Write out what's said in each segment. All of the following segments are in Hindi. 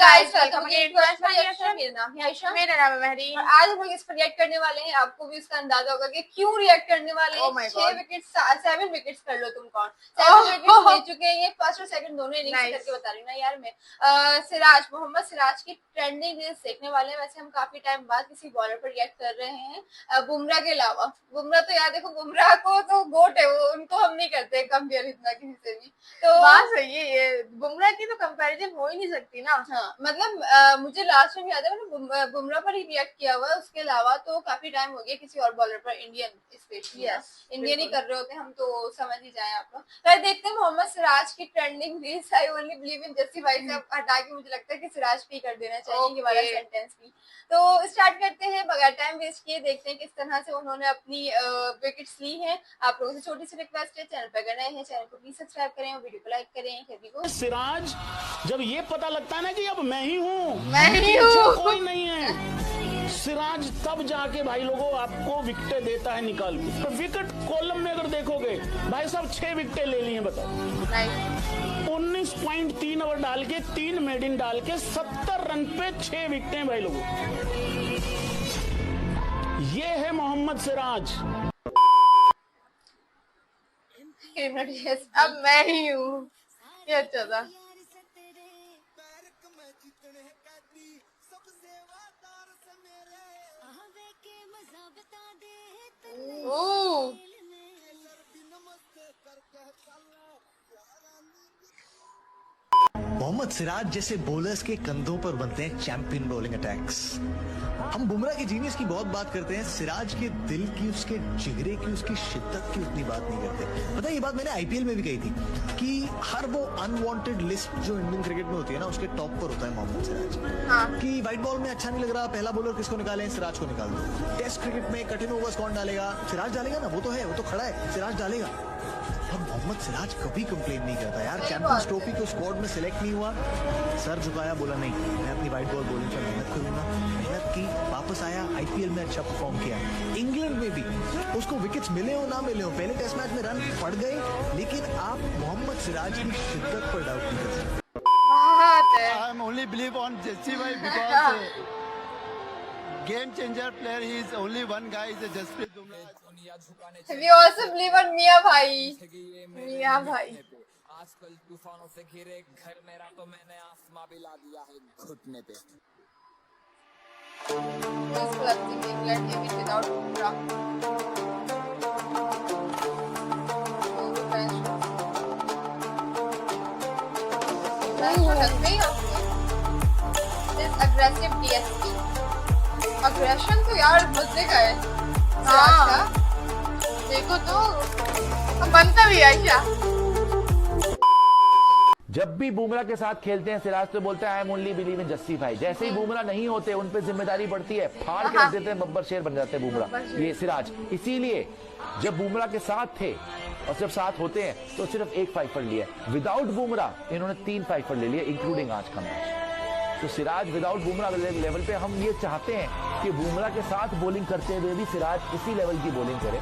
Guys, welcome again to Ayesha. मेरा नाम है आयशा। मेरा नाम है महरी। और आज हम लोग इस पर रिएक्ट करने वाले हैं। आपको भी इसका अंदाजा होगा कि क्यों रिएक्ट करने वाले हैं। 7 विकेट्स कर लो तुम कौन। 7 विकेट्स ले चुके हैं ये, फर्स्ट और सेकंड दोनों इनिंग्स करके बता रही ना यार मैं। सिराज, मोहम्मद सिराज की ट्रेंडिंग रील्स देखने वाले हैं। वैसे हम काफी टाइम बाद किसी बॉलर पर रिएक्ट कर रहे हैं बुमराह के अलावा। बुमराह तो यार देखो, बुमराह को तो गोट है वो, उनको हम नहीं करते कंपेयर इतना किसी से भी। तो बात सही है, ये बुमराह की तो कंपैरिजन हो ही नहीं सकती ना। हाँ, मतलब मुझे लास्ट टाइम याद है मैंने बुमराह पर ही रिएक्ट किया हुआ है। उसके अलावा तो काफी टाइम हो गया किसी और बॉलर पर, इंडियन स्पेशली। इंडियन ही कर रहे होते हम तो समझ ही जाए आप लोग। फिर देखते हैं मोहम्मद सिराज की trending reels. I only believe in Jassi भाई से हटा के मुझे लगता है कि सिराज पे कर देना चाहिए ये वाला सेंटेंस भी। तो स्टार्ट करते हैं बगैर टाइम वेस्ट किए। देखते हैं किस तरह से उन्होंने अपनी विकेट्स ली हैं। आप लोगों से छोटी सी रिक्वेस्ट है, चैनल पर अगर नए हैं चैनल को प्लीज सब्सक्राइब करें और वीडियो को लाइक करें। सभी को सिराज, जब ये पता लगता है ना कि अब मैं ही हूँ, कोई नहीं है, सिराज तब जाके भाई लोगों आपको विकेटें देता है निकाल के। तो विकेट कॉलम में अगर देखोगे भाई साहब 6 विकेटें ले ली हैं, बताओ। 19.3 ओवर डाल के 3 मेडिन डाल के 70 रन पे 6 विकेटें भाई लोगों। ये है मोहम्मद सिराज। अब मैं ही हूँ, ये अच्छा था। मोहम्मद सिराज जैसे बॉलर्स के कंधों पर बनते हैं चैंपियन बॉलिंग अटैक्स। हम बुमराह के जीनियस की बहुत बात करते हैं, सिराज के दिल की, उसके जिगरे की, उसकी शिद्दत की उतनी बात नहीं करते। पता है, ये बात मैंने आईपीएल में भी कही थी कि हर वो अनवांटेड लिस्ट जो इंडियन क्रिकेट में होती है ना, उसके टॉप पर होता है मोहम्मद सिराज। कि व्हाइट बॉल में अच्छा नहीं लग रहा, पहला बॉलर किसको निकालें, सिराज को निकाल दो। टेस्ट क्रिकेट में कठिन ओवर्स कौन डालेगा, सिराज डालेगा ना, वो तो है, वो तो खड़ा है, सिराज डालेगा। और मोहम्मद सिराज कभी कंप्लेन नहीं करता यार। चैंपियंस ट्रॉफी को स्क्वाड में सिलेक्ट नहीं हुआ, सर झुकाया, बोला नहीं मैं अपनी व्हाइट बॉल बॉलिंग पर मेहनत करूंगा। मेहनत की, वापस आया, आईपीएल में अच्छा परफॉर्म किया। इंग्लैंड में भी उसको विकेट्स मिले हो ना मिले हो, पहले टेस्ट मैच में रन पड़ गए, लेकिन आप मोहम्मद सिराज की शिद्दत पर डाउट नहीं कर सकते। I am only believe on Jassi भाई because game changer player, he is only one guy, is Jasprit Bumrah. We also believe on मियां भाई, मियां भाई। आजकल तूफानों से घिरे घर मेरा, तो मैंने आसमां भी ला दिया है घुटने पे। इंग्लैंड के without Bumrah aggressive DSP। Aggression तो यार मजे का है। हाँ, देखो तो बनता भी है क्या। जब भी बुमराह के साथ खेलते हैं सिराज तो बोलते हैं I am only believe in Jassi भाई। जैसे ही बुमराह नहीं होते उन पे जिम्मेदारी बढ़ती है, फाड़ के रख देते हैं, बब्बर शेर बन जाते हैं बुमराह, ये सिराज। इसीलिए जब बुमराह के साथ थे और जब साथ होते हैं तो सिर्फ 1 5 लिया, विदाउट बुमराह इन्होंने 3 5 ले लिए, इंक्लूडिंग आज का मैच। तो सिराज विदाउट बुमराह लेवल पे हम ये चाहते हैं कि बुमराह के साथ बॉलिंग करते हुए भी सिराज इसी लेवल की बॉलिंग करे।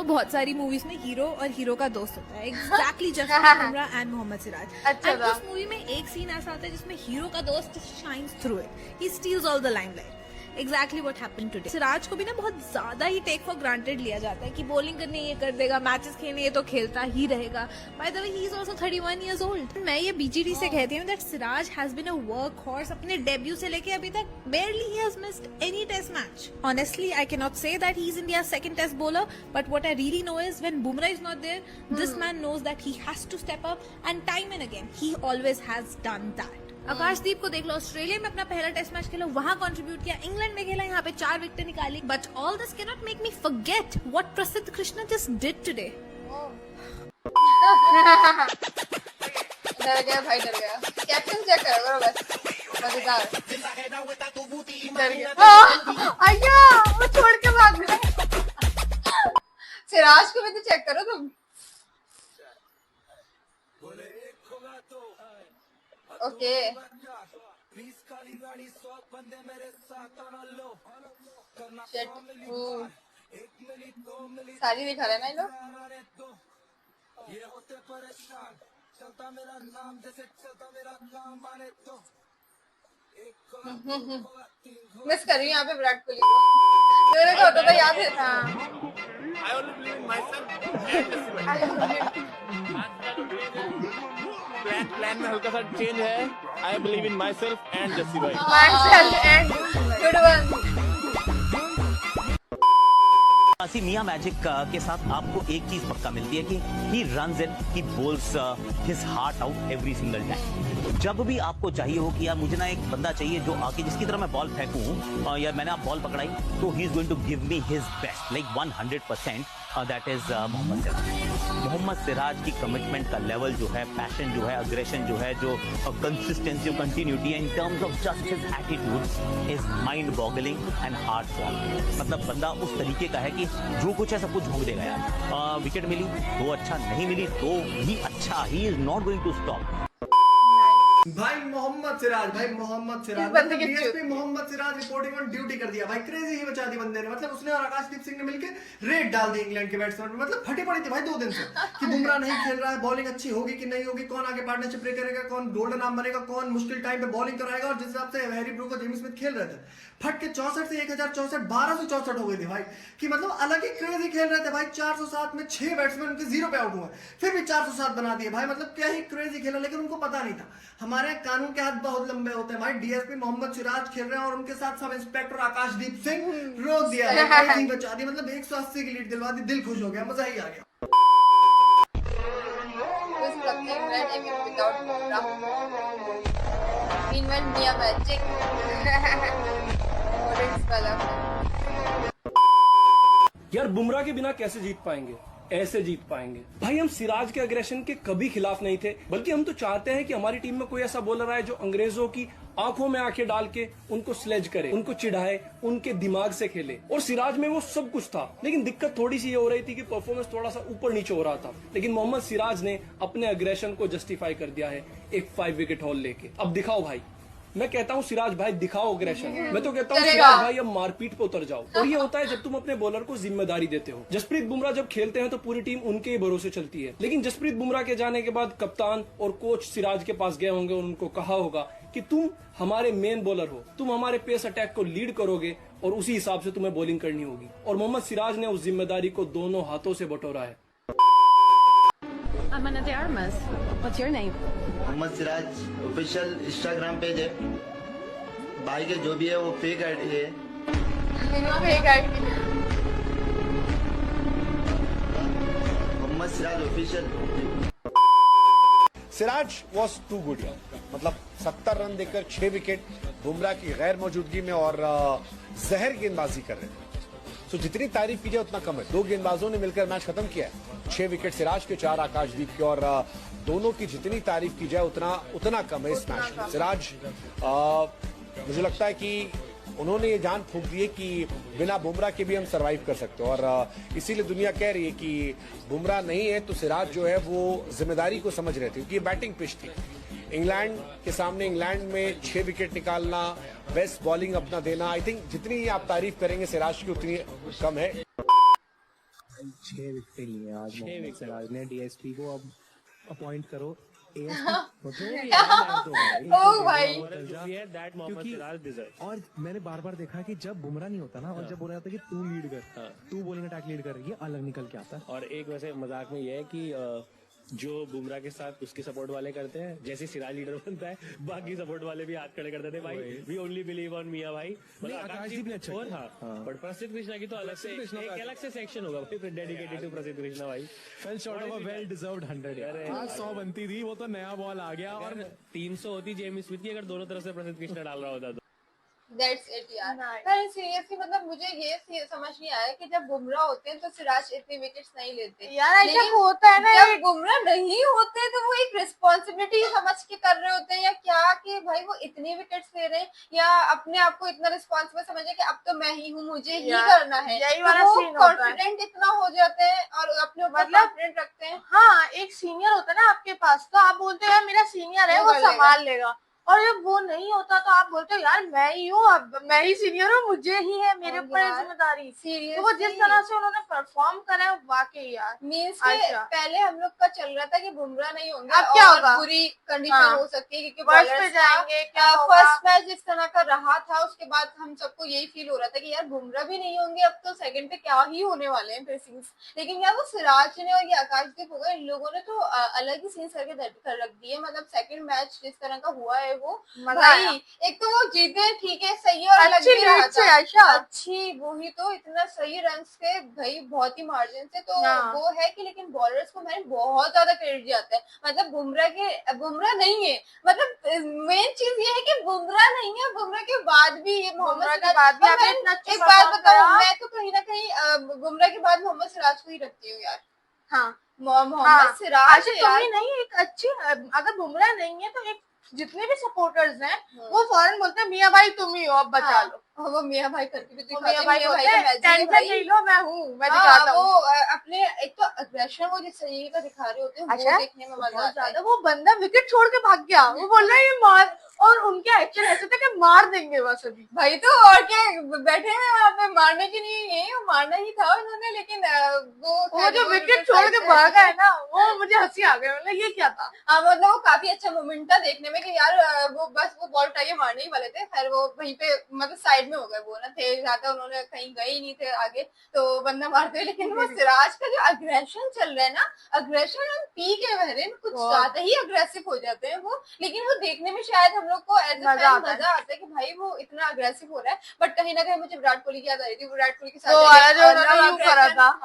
बहुत सारी मूवीज में हीरो और हीरो का दोस्त होता है, एग्जैक्टली जस्टिस बुमराह एंड मोहम्मद सिराज। एंड उस मूवी में एक सीन ऐसा आता है जिसमें हीरो का दोस्त shines through it, he steals all the limelight. Exactly what happened today. Siraj को भी ना बहुत ज्यादा ही टेक फॉर ग्रांटेड लिया जाता है कि बॉलिंग करने ये कर देगा, मैचेस खेलने ये तो खेलता ही रहेगा। By the way he is also 31 years old. मैं ये बीजीडी से कहती हूँ that Siraj has been a workhorse अपने डेब्यू से लेके अभी तक। barely he has missed any test match. Honestly, I cannot say that he's India's second test bowler, but what I really know is when Bumrah is not there, this man knows that he has to step up, and time and again he always has done that. आकाशदीप को देख लो, ऑस्ट्रेलिया में अपना पहला टेस्ट मैच खेला, वहां कंट्रीब्यूट किया, इंग्लैंड में खेला, यहाँ पे 4 विकेट निकाली। But all this can not make me forget what प्रसिद्ध कृष्णा जस्ट डिड टुडे। डर गया भाई, डर गया। कैप्टन चेक करो बस, मजेदार। डर गया, आया वो छोड़ के भाग गया। सिराज को भी तो चेक करो तुम। ओके, सारी दिखा रहे ना ये लोग। मिस कर रही हूँ यहाँ पे विराट कोहली को। मेरे को होता था याद है। I only believe in myself plan में हल्का सा चेंज है। I believe in myself and Jassi भाई। Myself and good one। Miyan magic के साथ आपको एक चीज पक्का मिलती है कि he runs in, he bowls his heart out every single time. जब भी आपको चाहिए हो कि यार मुझे ना एक बंदा चाहिए जो आके जिसकी तरह मैं बॉल फेंकूं, या मैंने आप बॉल पकड़ाई तो he is going to give me his best like 100%, that is Mohammed Siraj. Mohammed Siraj की कमिटमेंट का लेवल जो है, पैशन जो है, अग्रेशन जो है, जो consistency, continuity in terms of just his attitude is mind boggling and heart warming. मतलब बंदा उस तरीके का है कि जो कुछ है सब कुछ झोंक देगा यार। विकेट मिली तो अच्छा, नहीं मिली तो भी अच्छा, he is not going to stop. भाई मोहम्मद सिराज, भाई Mohammed Siraj, DSP Mohammed Siraj reporting on duty कर दिया भाई। क्रेजी ही बचा दी बंदे ने। मतलब उसने और आकाशदीप सिंह ने मिलकर रेड डाल दी इंग्लैंड के बैट्समैन। मतलब फटी पड़ी थी भाई 2 दिन से कि बुमराह नहीं खेल रहा है, बॉलिंग अच्छी होगी कि नहीं होगी, कौन आगे पार्टनरशिप प्ले करेगा, कौन गोल्डन आर्म बनेगा, कौन मुश्किल टाइम पे बॉलिंग कराएगा। और जिस हिसाब से हैरी ब्रूक और जेमी स्मिथ खेल रहे थे, फट के 64 से 1064 1264 हो गई थी भाई। कि मतलब अलग ही क्रेजी खेल रहे थे भाई। 407 में 6 बैट्समैन उनके 0 पे आउट हुए, फिर भी 407 बना दिए भाई। मतलब क्या ही क्रेजी खेला, लेकिन उनको पता नहीं था हमारे कानून के हाथ बहुत लंबे होते हैं भाई। डीएसपी मोहम्मद सिराज खेल रहे हैं और उनके साथ सब इंस्पेक्टर आकाशदीप सिंह रोक दिया है, क्रेजी बचा दी। मतलब 180 की लीड दिलवा दी, दिल खुश हो गया, मजा ही आ गया। Mia Magic यार बुमराह के बिना कैसे जीत पाएंगे, ऐसे जीत पाएंगे भाई। हम सिराज के अग्रेशन के कभी खिलाफ नहीं थे, बल्कि हम तो चाहते हैं कि हमारी टीम में कोई ऐसा बॉलर आए जो अंग्रेजों की आंखों में आंखें डाल के उनको स्लेज करे, उनको चिढ़ाए, उनके दिमाग से खेले। और सिराज में वो सब कुछ था, लेकिन दिक्कत थोड़ी सी ये हो रही थी कि परफॉर्मेंस थोड़ा सा ऊपर नीचे हो रहा था। लेकिन मोहम्मद सिराज ने अपने अग्रेशन को जस्टिफाई कर दिया है एक 5 विकेट हॉल लेके। अब दिखाओ भाई, मैं कहता हूँ सिराज भाई दिखाओ अग्रेशन। मैं तो कहता हूँ सिराज भाई अब मारपीट पे उतर जाओ। और ये होता है जब तुम अपने बॉलर को जिम्मेदारी देते हो। जसप्रीत बुमराह जब खेलते हैं तो पूरी टीम उनके ही भरोसे चलती है, लेकिन जसप्रीत बुमराह के जाने के बाद कप्तान और कोच सिराज के पास गए होंगे और उनको कहा होगा कि तुम हमारे मेन बॉलर हो, तुम हमारे पेस अटैक को लीड करोगे और उसी हिसाब से तुम्हें बॉलिंग करनी होगी। और मोहम्मद सिराज ने उस जिम्मेदारी को दोनों हाथों से बटोरा है। I'm Ana de Armas. What's your name? Mohammed Siraj official Instagram page है भाई के, जो भी है वो फेक आईडी है। Mohammed Siraj official. Siraj was too good, मतलब 70 रन देकर 6 विकेट बुमराह की गैर मौजूदगी में और जहर गेंदबाजी कर रहे थे। तो जितनी तारीफ की जाए उतना कम है। 2 गेंदबाजों ने मिलकर मैच खत्म किया है। 6 विकेट सिराज के, 4 आकाशदीप के, और दोनों की जितनी तारीफ की जाए उतना कम है इस मैच में। सिराज मुझे लगता है कि उन्होंने ये जान फूंक दी है कि बिना बुमराह के भी हम सरवाइव कर सकते हैं। और इसीलिए दुनिया कह रही है कि बुमराह नहीं है तो सिराज जो है वो जिम्मेदारी को समझ रहे थे, क्योंकि ये बैटिंग पिच थी। इंग्लैंड के सामने इंग्लैंड में 6 विकेट निकालना, बेस्ट बॉलिंग अपना देना, आई थिंक जितनी आप तारीफ करेंगे सिराज की उतनी कम है। 6 विकेट लिए आज मोहम्मद सिराज ने। डीएसपी को अब अपॉइंट करो और मैंने बार बार देखा कि जब बुमराह नहीं होता ना, और जब बोला जाता है कि तू लीड कर, तू बॉलिंग अटैक लीड कर, ये अलग निकल के आता है। और एक वैसे मजाक में ये है कि जो बुमराह के साथ उसके सपोर्ट वाले करते हैं, जैसे सिराज लीडर बनता है बाकी सपोर्ट वाले भी हाथ खड़े कर देते हैं भाई, वी ओनली बिलीव ऑन मियां भाई। आकाशदीप ने अच्छा और बट प्रसिद्ध कृष्णा की तो अलग से एक अलग से सेक्शन होगा भाई डेडिकेटेड टू प्रसिद्ध कृष्णा भाई। Fail short of a well deserved 100। 100 बनती थी, वो तो नया बॉल आ गया और 300 होती जेमी स्मिथ की अगर दोनों तरफ से प्रसिद्ध कृष्णा डाल रहा होता तो। That's it यार। पर सीरियसली मतलब मुझे ये समझ नहीं आया कि जब बुमराह होते हैं तो सिराज इतने विकेट्स नहीं लेते यार। ऐसा होता है ना, जब बुमराह नहीं होते तो वो एक रिस्पॉन्सिबिलिटी समझ के कर रहे होते हैं या क्या, कि भाई वो इतने विकेट्स ले रहे हैं, या अपने आप को इतना रिस्पॉन्सिबल समझे कि अब तो मैं ही हूँ, मुझे ही करना है। यही वाला तो सीन होता है। कॉन्फिडेंट इतना हो जाते हैं और अपने ऊपर कॉन्फिडेंट रखते हैं। हाँ, एक सीनियर होता है ना आपके पास, तो आप बोलते हैं मेरा सीनियर है वो संभाल लेगा, और जब वो नहीं होता तो आप बोलते हो यार मैं ही हूँ, अब मैं ही सीनियर हूँ, मुझे ही है मेरे ऊपर है जिम्मेदारी। तो वो जिस तरह से उन्होंने परफॉर्म करा है वाकई यार मीन्स के पहले हम लोग का चल रहा था कि बुमराह नहीं होंगे, अब क्या होगा, बुरी कंडीशन हो सकती है क्योंकि फर्स्ट पे जाएंगे, फर्स्ट मैच जिस तरह का रहा था उसके बाद हम सबको यही फील हो रहा था कि यार बुमराह भी नहीं होंगे, अब तो सेकंड पे क्या ही होने वाले हैं फिर सीन्स। लेकिन यार वो सिराज ने और ये आकाशदीप हो गए, इन लोगों ने तो अलग ही सीन्स करके कर रख दिए। मतलब सेकंड मैच जिस तरह का हुआ है वो भाई, एक तो वो जीते ठीक है सही है और अच्छी लीड से आयशा, अच्छी वही तो इतना सही रन से भाई बहुत ही मार्जिन से, तो वो है कि लेकिन बॉलर्स को मैंने बहुत ज्यादा क्रेडिट जाता है। मतलब बुमराह नहीं है, मतलब मेन चीज ये है कि बुमराह नहीं है, बुमराह के बाद भी ये मोहम्मद सिराज। एक बात बताओ, मैं तो कहीं ना कहीं बुमराह के बाद मोहम्मद सिराज को ही रखती हूँ यार। हाँ मोहम्मद सिराज यार नहीं, एक अच्छी, अगर बुमराह नहीं है तो एक जितने भी सपोर्टर्स हैं वो फौरन बोलते हैं मियां भाई तुम ही हो, अब बचा लो। वो मियां भाई करके भी मियां भाई टेंशन नहीं लो, मैं हूँ, मैं दिखाता हूँ। वो अपने एक तो अग्रेशन वो जिस तरीके का दिखा रहे होते हैं वो देखने में मजा आता है। वो बंदा विकेट छोड़ के भाग गया, वो बोल रहा है ये मार, और उनके एक्शन ऐसे थे कि मार देंगे बस अभी। भाई तो और क्या बैठे हैं वहाँ पे, मारने की नहीं है, वो मारना ही था उन्होंने, लेकिन वो जो विकेट छोड़ के भागा है ना, वो मुझे हंसी आ गई, मतलब ये क्या था। हाँ मतलब वो काफी अच्छा मोमेंट था देखने में कि यार वो बस वो बॉल उठाइए मारने ही वाले थे, खैर वो वहीं पे मतलब साइड में हो गए, वो ना थे ज्यादा, उन्होंने कहीं गए ही नहीं थे आगे तो बंदा मारते। लेकिन वो सिराज का जो अग्रेशन चल रहा है ना, अग्रेशन हम पीक है बहरीन, कुछ ज्यादा ही अग्रेसिव हो जाते हैं वो, लेकिन वो देखने में शायद हम लोग को एज मजा आता है कि भाई वो इतना अग्रेसिव हो रहा है। बट कहीं ना कहीं मुझे विराट कोहली की याद आ रही थी, विराट कोहली के साथ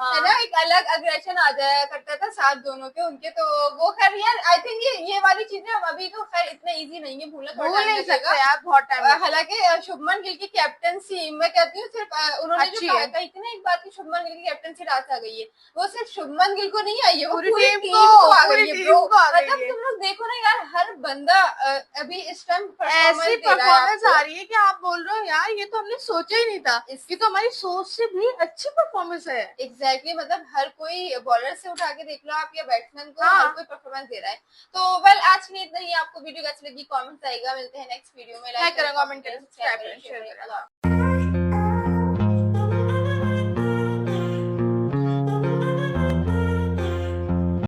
है ना एक अलग अग्रेशन आ जाया करता था साथ दोनों के उनके, तो वो खैर यार आई थिंक ये वाली चीजें हम अभी तो खैर इतना इजी नहीं है भूलना, भूल नहीं सकते यार बहुत टाइम। हालांकि शुभमन गिल की कैप्टनसी मैं कहती हूँ सिर्फ उन्होंने जो कहा था इतना एक बात की शुभमन गिल की कैप्टनसी रात आ गई है, वो सिर्फ शुभमन गिल को नहीं आई है, वो पूरी टीम को आ गई है ब्रो। मतलब तुम लोग देखो ना यार, हर बंदा अभी इस टाइम ऐसी परफॉर्मेंस आ रही है कि आप बोल रहे हो यार ये तो हमने सोचा ही नहीं था, ये तो हमारी सोच से भी अच्छी परफॉर्मेंस है। एग्जैक्टली मतलब हर कोई बॉलर से उठा के देख लो आप या बैट्समैन को, हर कोई परफॉर्मेंस दे रहा है। तो वेल आज के लिए इतना ही, आपको वीडियो कैसी लगी कमेंट्स आएगा, मिलते हैं नेक्स्ट वीडियो में, लाइक करें, कमेंट करें, सब्सक्राइब करें, शेयर करें।